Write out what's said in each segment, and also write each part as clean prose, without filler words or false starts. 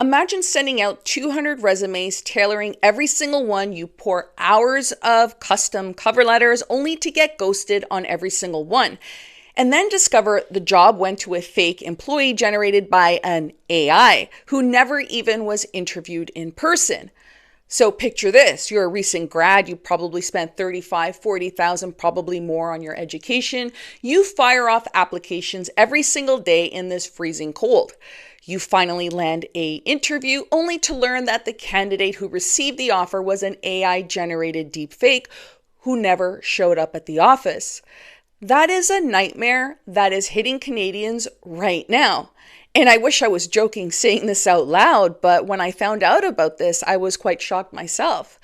Imagine sending out 200 resumes, tailoring every single one. You pour hours of custom cover letters only to get ghosted on every single one. And then discover the job went to a fake employee generated by an AI who never even was interviewed in person. So picture this, you're a recent grad, you probably spent 35, 40,000, probably more on your education. You fire off applications every single day in this freezing cold. You finally land an interview only to learn that the candidate who received the offer was an AI-generated deepfake who never showed up at the office. That is a nightmare that is hitting Canadians right now. And I wish I was joking saying this out loud, but when I found out about this, I was quite shocked myself.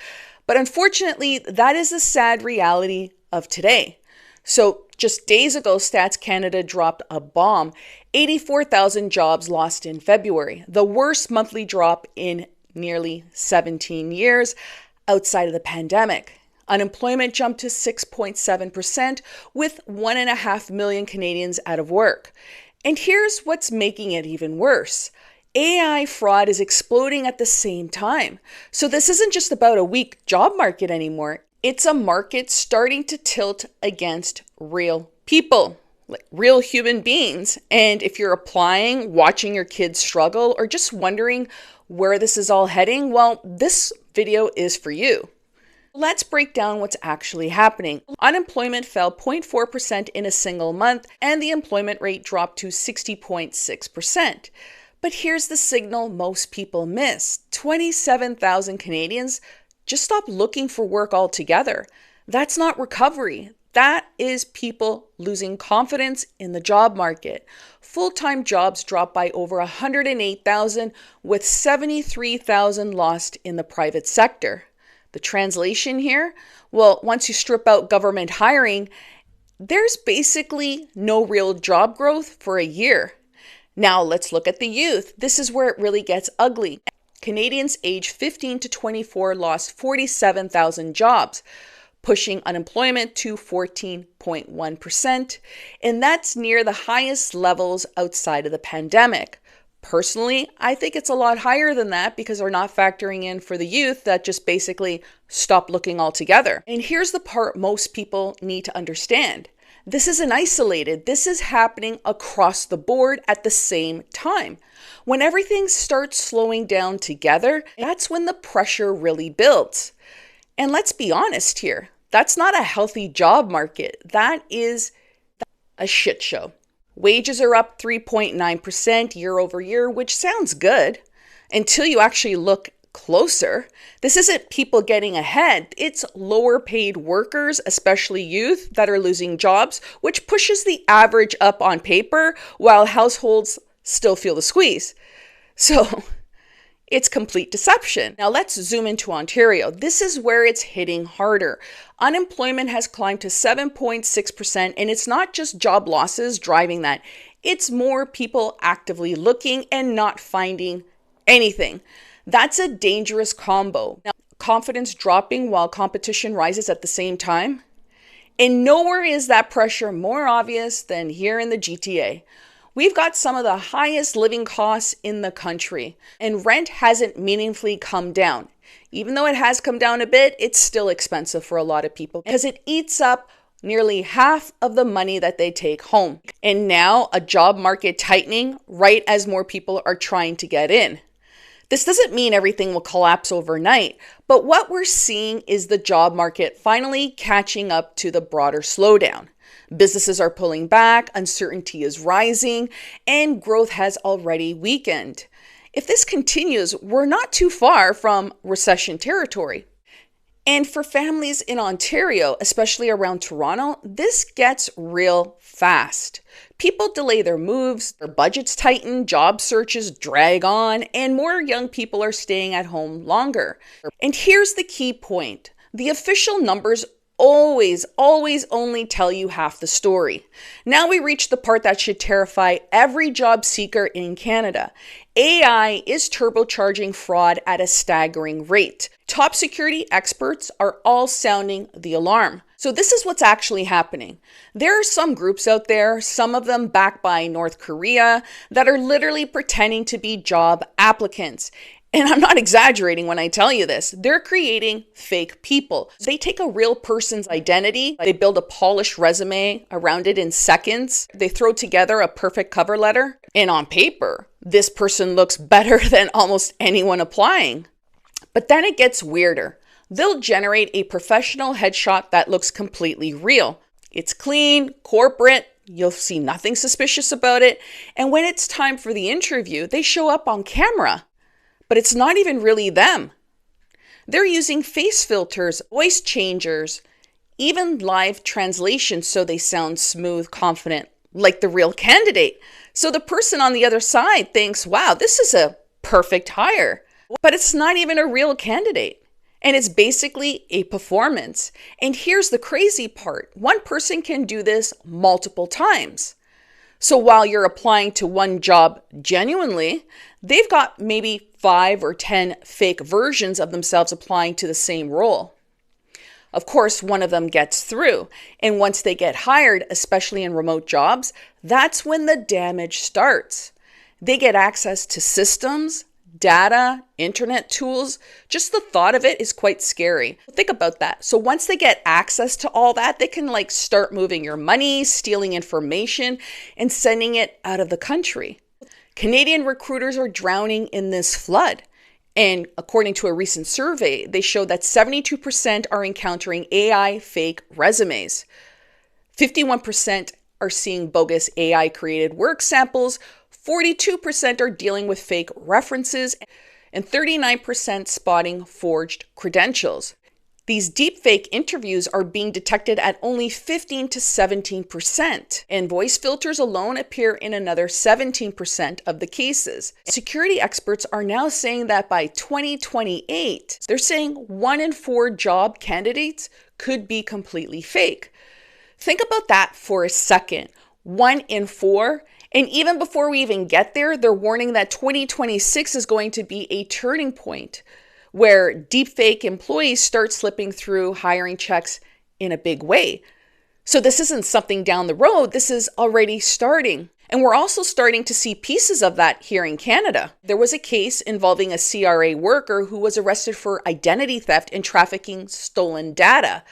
But unfortunately, that is the sad reality of today. So just days ago, Stats Canada dropped a bomb. 84,000 jobs lost in February, the worst monthly drop in nearly 17 years outside of the pandemic. Unemployment jumped to 6.7%, with 1.5 million Canadians out of work. And here's what's making it even worse. AI fraud is exploding at the same time. So this isn't just about a weak job market anymore. It's a market starting to tilt against real people, like real human beings. And if you're applying, watching your kids struggle, or just wondering where this is all heading, well, this video is for you. Let's break down what's actually happening. Unemployment fell 0.4% in a single month, and the employment rate dropped to 60.6%. But here's the signal most people miss. 27,000 Canadians just stopped looking for work altogether. That's not recovery. That is people losing confidence in the job market. Full-time jobs dropped by over 108,000, with 73,000 lost in the private sector. The translation here? Well, once you strip out government hiring, there's basically no real job growth for a year. Now let's look at the youth. This is where it really gets ugly. Canadians aged 15 to 24 lost 47,000 jobs, pushing unemployment to 14.1%, and that's near the highest levels outside of the pandemic. Personally, I think it's a lot higher than that because we're not factoring in for the youth that just basically stop looking altogether. And here's the part most people need to understand. This isn't isolated. This is happening across the board at the same time. When everything starts slowing down together, that's when the pressure really builds. And let's be honest here, that's not a healthy job market. That is a shit show. Wages are up 3.9% year over year, which sounds good until you actually look closer. This isn't people getting ahead. It's lower paid workers, especially youth, that are losing jobs, which pushes the average up on paper while households still feel the squeeze. So it's complete deception. Now let's zoom into Ontario. This is where it's hitting harder. Unemployment has climbed to 7.6%, and it's not just job losses driving that. It's more people actively looking and not finding anything. That's a dangerous combo. Now, confidence dropping while competition rises at the same time. And nowhere is that pressure more obvious than here in the GTA. We've got some of the highest living costs in the country, and rent hasn't meaningfully come down. Even though it has come down a bit, it's still expensive for a lot of people because it eats up nearly half of the money that they take home. And now a job market tightening right as more people are trying to get in. This doesn't mean everything will collapse overnight, but what we're seeing is the job market finally catching up to the broader slowdown. Businesses are pulling back, uncertainty is rising, and growth has already weakened. If this continues, we're not too far from recession territory. And for families in Ontario, especially around Toronto, this gets real fast. People delay their moves, their budgets tighten, job searches drag on, and more young people are staying at home longer. And here's the key point. The official numbers always only tell you half the story. Now we reach the part that should terrify every job seeker in Canada. AI is turbocharging fraud at a staggering rate. Top security experts are all sounding the alarm. So this is what's actually happening. There are some groups out there, some of them backed by North Korea, that are literally pretending to be job applicants. And I'm not exaggerating when I tell you this. They're creating fake people. They take a real person's identity, they build a polished resume around it in seconds. They throw together a perfect cover letter. And on paper, this person looks better than almost anyone applying. But then it gets weirder. They'll generate a professional headshot that looks completely real. It's clean, corporate, you'll see nothing suspicious about it. And when it's time for the interview, they show up on camera. But it's not even really them. They're using face filters, voice changers, even live translation so they sound smooth, confident, like the real candidate. So the person on the other side thinks, wow, this is a perfect hire. But it's not even a real candidate. And it's basically a performance. And here's the crazy part. One person can do this multiple times. So while you're applying to one job genuinely, they've got maybe 5 or 10 fake versions of themselves applying to the same role. Of course, one of them gets through. And once they get hired, especially in remote jobs, that's when the damage starts. They get access to systems, data, internet tools. Just the thought of it is quite scary. Think about that. So once they get access to all that, they can start moving your money, stealing information, and sending it out of the country. Canadian recruiters are drowning in this flood. And according to a recent survey, they show that 72% are encountering AI fake resumes. 51% are seeing bogus AI created work samples. 42% are dealing with fake references, and 39% spotting forged credentials. These deepfake interviews are being detected at only 15 to 17%, and voice filters alone appear in another 17% of the cases. Security experts are now saying that by 2028, they're saying 1 in 4 job candidates could be completely fake. Think about that for a second. 1 in 4. And even before we even get there, they're warning that 2026 is going to be a turning point where deepfake employees start slipping through hiring checks in a big way. So this isn't something down the road, this is already starting. And we're also starting to see pieces of that here in Canada. There was a case involving a CRA worker who was arrested for identity theft and trafficking stolen data.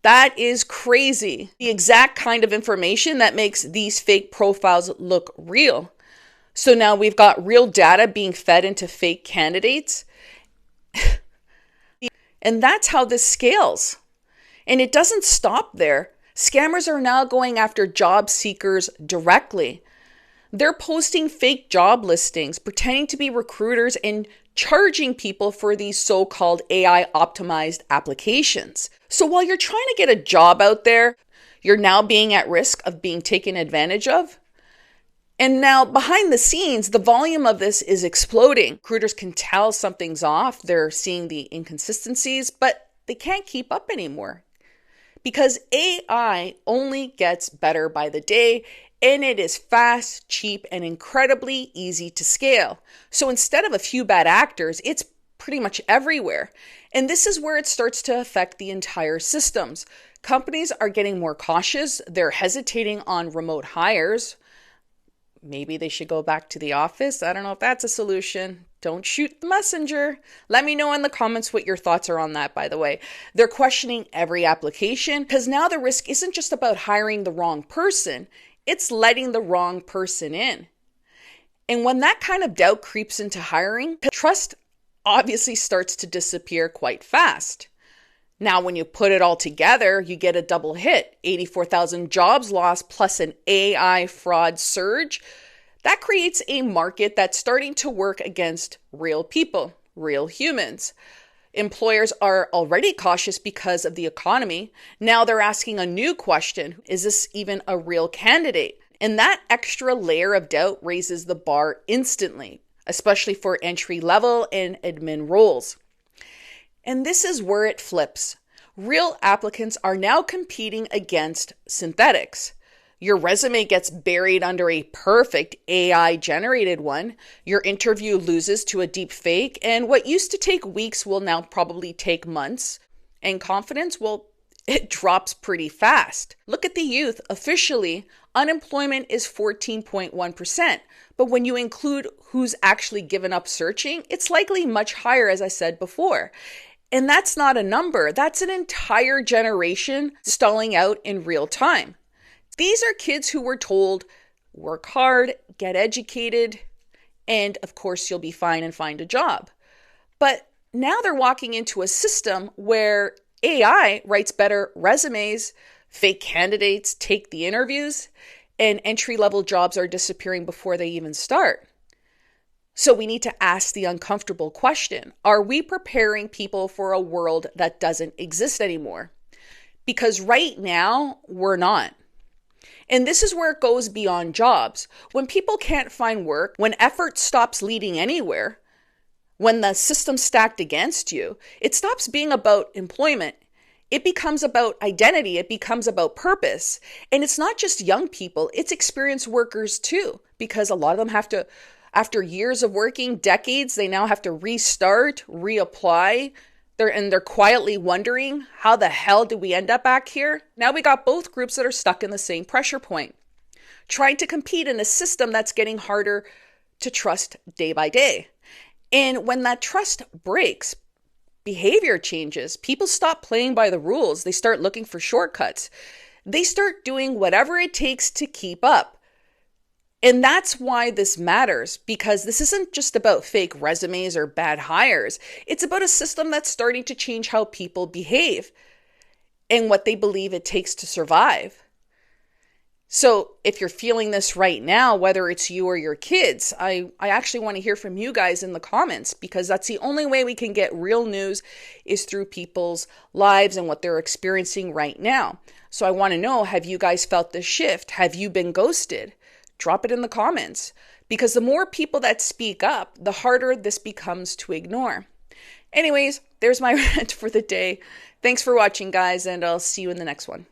That is crazy. The exact kind of information that makes these fake profiles look real. So now we've got real data being fed into fake candidates. And that's how this scales. And it doesn't stop there. Scammers are now going after job seekers directly. They're posting fake job listings, pretending to be recruiters and charging people for these so-called AI optimized applications. So while you're trying to get a job out there, you're now being at risk of being taken advantage of. And now behind the scenes, the volume of this is exploding. Recruiters can tell something's off. They're seeing the inconsistencies, but they can't keep up anymore because AI only gets better by the day. And it is fast, cheap, and incredibly easy to scale. So instead of a few bad actors, it's pretty much everywhere. And this is where it starts to affect the entire systems. Companies are getting more cautious. They're hesitating on remote hires. Maybe they should go back to the office. I don't know if that's a solution. Don't shoot the messenger. Let me know in the comments what your thoughts are on that, by the way. They're questioning every application because now the risk isn't just about hiring the wrong person. It's letting the wrong person in. And when that kind of doubt creeps into hiring, trust obviously starts to disappear quite fast. Now, when you put it all together, you get a double hit. 84,000 jobs lost plus an AI fraud surge. That creates a market that's starting to work against real people, real humans. Employers are already cautious because of the economy. Now they're asking a new question. Is this even a real candidate? And that extra layer of doubt raises the bar instantly, especially for entry level and admin roles. And this is where it flips. Real applicants are now competing against synthetics. Your resume gets buried under a perfect AI generated one. Your interview loses to a deep fake, and what used to take weeks will now probably take months. And confidence, well, it drops pretty fast. Look at the youth. Officially, unemployment is 14.1%. But when you include who's actually given up searching, it's likely much higher, as I said before. And that's not a number. That's an entire generation stalling out in real time. These are kids who were told, work hard, get educated, and of course you'll be fine and find a job. But now they're walking into a system where AI writes better resumes, fake candidates take the interviews, and entry-level jobs are disappearing before they even start. So we need to ask the uncomfortable question. Are we preparing people for a world that doesn't exist anymore? Because right now, we're not. And this is where it goes beyond jobs. When people can't find work, when effort stops leading anywhere, when the system's stacked against you, it stops being about employment. It becomes about identity. It becomes about purpose. And it's not just young people, it's experienced workers too, because a lot of them have to, after years of working, decades, they now have to restart, reapply. They're quietly wondering, how the hell did we end up back here? Now we got both groups that are stuck in the same pressure point, trying to compete in a system that's getting harder to trust day by day. And when that trust breaks, behavior changes. People stop playing by the rules. They start looking for shortcuts. They start doing whatever it takes to keep up. And that's why this matters, because this isn't just about fake resumes or bad hires. It's about a system that's starting to change how people behave and what they believe it takes to survive. So if you're feeling this right now, whether it's you or your kids, I actually want to hear from you guys in the comments, because that's the only way we can get real news is through people's lives and what they're experiencing right now. So I want to know, have you guys felt this shift? Have you been ghosted? Drop it in the comments, because the more people that speak up, the harder this becomes to ignore. Anyways, there's my rant for the day. Thanks for watching, guys, and I'll see you in the next one.